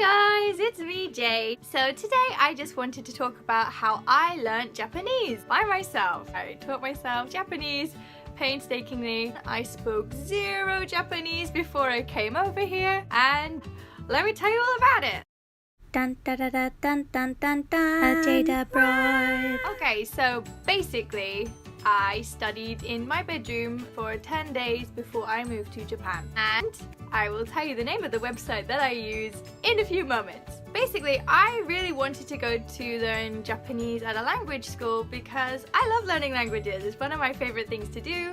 Hi guys, it's me, Jade. So today I just wanted to talk about how I learned Japanese by myself. I taught myself Japanese painstakingly. I spoke zero Japanese before I came over here, and let me tell you all about it. Dun da da da dun dun dun dun. Jade abroad. Okay, so basically I studied in my bedroom for 10 days before I moved to Japan, and I will tell you the name of the website that I used in a few moments. Basically, I really wanted to go to learn Japanese at a language school because I love learning languages. It's one of my favorite things to do,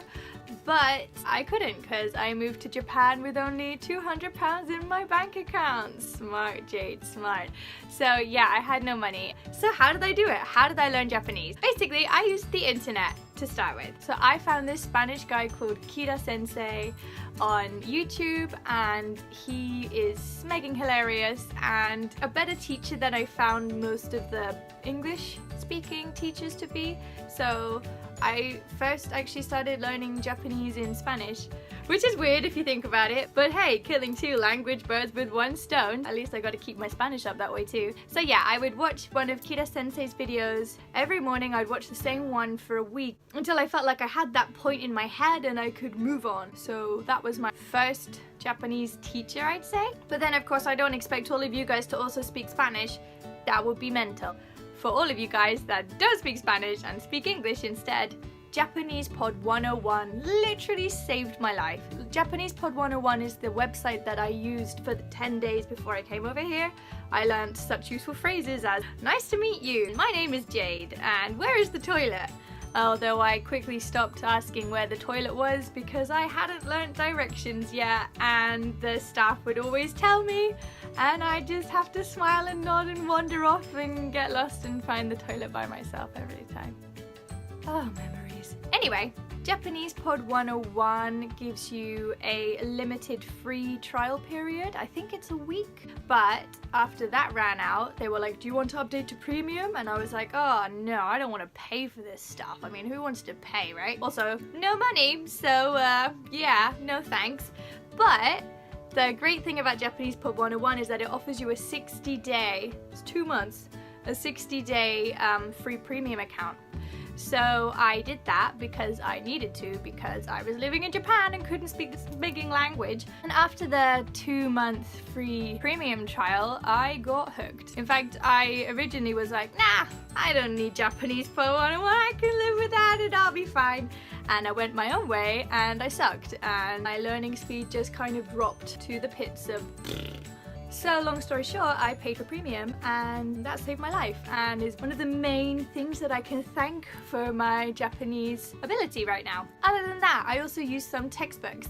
but I couldn't because I moved to Japan with only £200 in my bank account. Smart, Jade, smart. So yeah, I had no money. So how did I do it? How did I learn Japanese? Basically, I used the internet to start with. So I found this Spanish guy called Sensei on YouTube, and he is smegging hilarious and a better teacher than I found most of the English speaking teachers to be. So I first actually started learning Japanese in Spanish, which is weird if you think about it, but hey, killing two language birds with one stone. At least I got to keep my Spanish up that way too. So yeah, I would watch one of Kira Sensei's videos every morning. I'd watch the same one for a week until I felt like I had that point in my head and I could move on. So that was my first Japanese teacher, I'd say. But then of course I don't expect all of you guys to also speak Spanish. That would be mental. For all of you guys that don't speak Spanish and speak English instead, Japanese Pod 101 literally saved my life. Japanese Pod 101 is the website that I used for the 10 days before I came over here. I learned such useful phrases as, "Nice to meet you, my name is Jade, and where is the toilet?" Although I quickly stopped asking where the toilet was because I hadn't learnt directions yet, and the staff would always tell me, and I just have to smile and nod and wander off and get lost and find the toilet by myself every time. Oh, memories. Anyway, Japanese Pod 101 gives you a limited free trial period. I think it's a week. But after that ran out, they were like, "Do you want to update to premium?" And I was like, "Oh no, I don't want to pay for this stuff. I mean, who wants to pay, right?" Also, no money, so yeah, no thanks. But the great thing about Japanese Pod 101 is that it offers you a 60-day, it's 2 months, a 60-day free premium account. So I did that because I needed to, because I was living in Japan and couldn't speak the speaking language. And after the 2-month free premium trial, I got hooked. In fact, I originally was like, nah, I don't need Japanese Pod 101, I can live without it, I'll be fine. And I went my own way and I sucked, and my learning speed just kind of dropped to the pits of So long story short, I paid for premium, and that saved my life and is one of the main things that I can thank for my Japanese ability right now. Other than that, I also used some textbooks.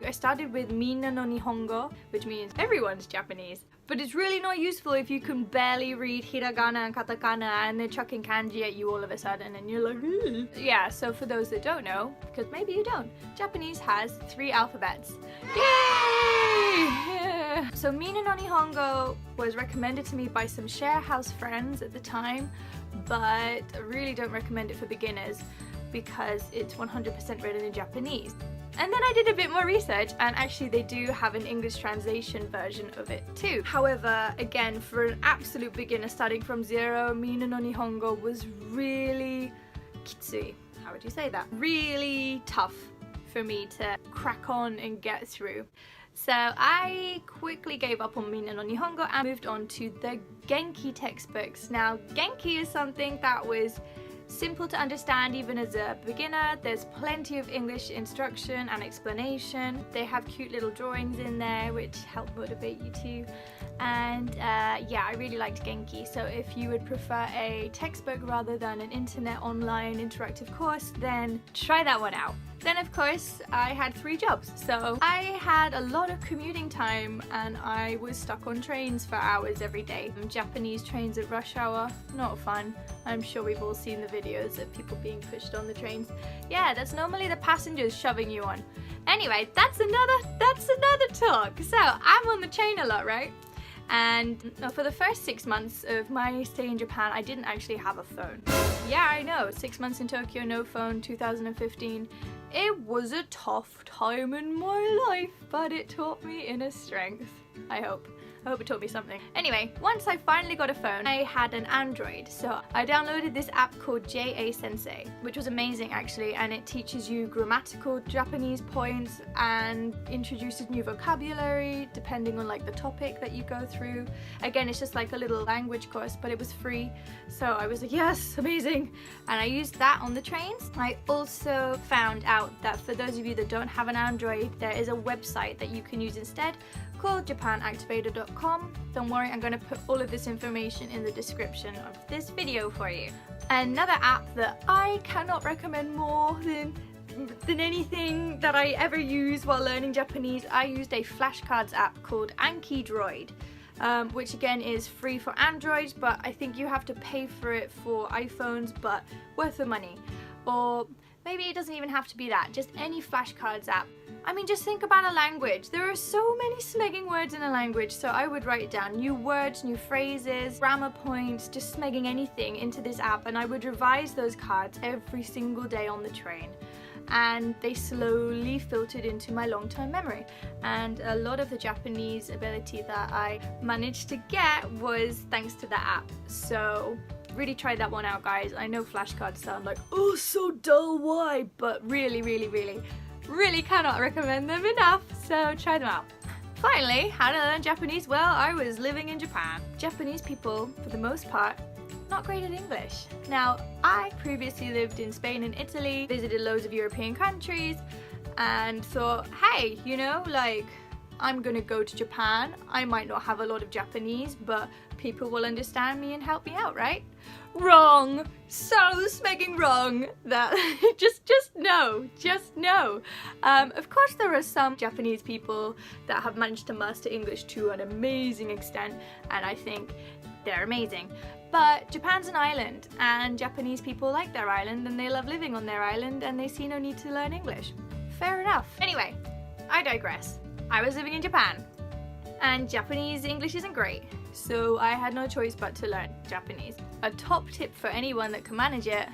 I started with Minna no Nihongo, which means everyone's Japanese, but it's really not useful if you can barely read hiragana and katakana and they're chucking kanji at you all of a sudden and you're like, "Ugh." Yeah, so for those that don't know, because maybe you don't, Japanese has 3 alphabets. Yay! Yeah. So Minna no Nihongo was recommended to me by some share house friends at the time, but I really don't recommend it for beginners because it's 100% written in Japanese. And then I did a bit more research, and actually they do have an English translation version of it too. However, again, for an absolute beginner starting from zero, Minna no Nihongo was really kitsui. How would you say that? Really tough for me to crack on and get through. So I quickly gave up on Minna no Nihongo and moved on to the Genki textbooks. Now, Genki is something that was simple to understand even as a beginner. There's plenty of English instruction and explanation. They have cute little drawings in there which help motivate you too. And yeah, I really liked Genki. So if you would prefer a textbook rather than an internet online interactive course, then try that one out. Then of course I had 3 jobs, so I had a lot of commuting time and I was stuck on trains for hours every day. Japanese trains at rush hour, not fun. I'm sure we've all seen the videos of people being pushed on the trains. Yeah, that's normally the passengers shoving you on. Anyway, that's another talk. So I'm on the train a lot, right? And for the first 6 months of my stay in Japan, I didn't actually have a phone. Yeah, I know, 6 months in Tokyo, no phone, 2015. It was a tough time in my life, but it taught me inner strength, I hope. I hope it taught me something. Anyway, once I finally got a phone, I had an Android. So I downloaded this app called Sensei, which was amazing actually, and it teaches you grammatical Japanese points and introduces new vocabulary depending on like the topic that you go through. Again, it's just like a little language course, but it was free. So I was like, yes, amazing. And I used that on the trains. I also found out that for those of you that don't have an Android, there is a website that you can use instead called japanactivator.com. Don't worry, I'm going to put all of this information in the description of this video for you. Another app that I cannot recommend more than anything that I ever use while learning Japanese, I used a flashcards app called Ankidroid, which again is free for Android, but I think you have to pay for it for iPhones, but worth the money. Or maybe it doesn't even have to be that, just any flashcards app. I mean, just think about a language. There are so many smegging words in a language, so I would write down new words, new phrases, grammar points, just smegging anything into this app, and I would revise those cards every single day on the train. And they slowly filtered into my long-term memory. And a lot of the Japanese ability that I managed to get was thanks to that app. So really try that one out, guys. I know flashcards sound like, oh, so dull, why? But really cannot recommend them enough, so try them out. Finally, how to learn Japanese? Well, I was living in Japan. Japanese people, for the most part, not great at English. Now, I previously lived in Spain and Italy, visited loads of European countries, and thought, hey, you know, like, I'm gonna go to Japan. I might not have a lot of Japanese, but people will understand me and help me out, right? Wrong! So smegging wrong! That just no. Of course there are some Japanese people that have managed to master English to an amazing extent, and I think they're amazing. But Japan's an island, and Japanese people like their island, and they love living on their island, and they see no need to learn English. Fair enough. Anyway, I digress. I was living in Japan, and Japanese English isn't great, so I had no choice but to learn Japanese. A top tip for anyone that can manage it: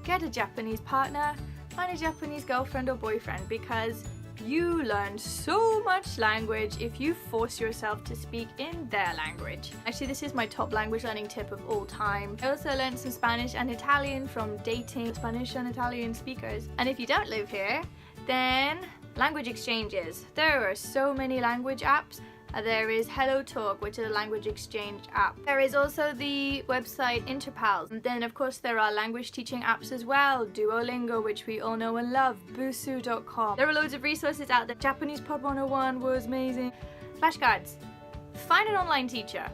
get a Japanese partner, find a Japanese girlfriend or boyfriend, because you learn so much language if you force yourself to speak in their language. Actually, this is my top language learning tip of all time. I also learned some Spanish and Italian from dating Spanish and Italian speakers. And if you don't live here, then language exchanges. There are so many language apps. There is Hellotalk, which is a language exchange app. There is also the website Interpals. And then of course there are language teaching apps as well. Duolingo, which we all know and love. Busuu.com. There are loads of resources out there. Japanese Pod 101 was amazing. Flashcards. Find an online teacher.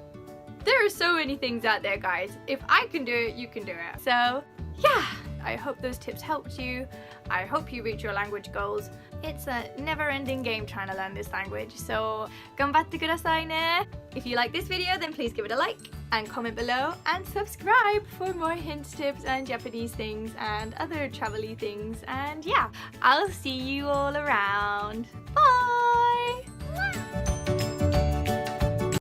There are so many things out there, guys. If I can do it, you can do it. So yeah, I hope those tips helped you. I hope you reach your language goals. It's a never-ending game trying to learn this language, so ganbatte kudasai ne! If you like this video, then please give it a like and comment below and subscribe for more hints, tips and Japanese things and other travel-y things. And yeah, I'll see you all around. Bye!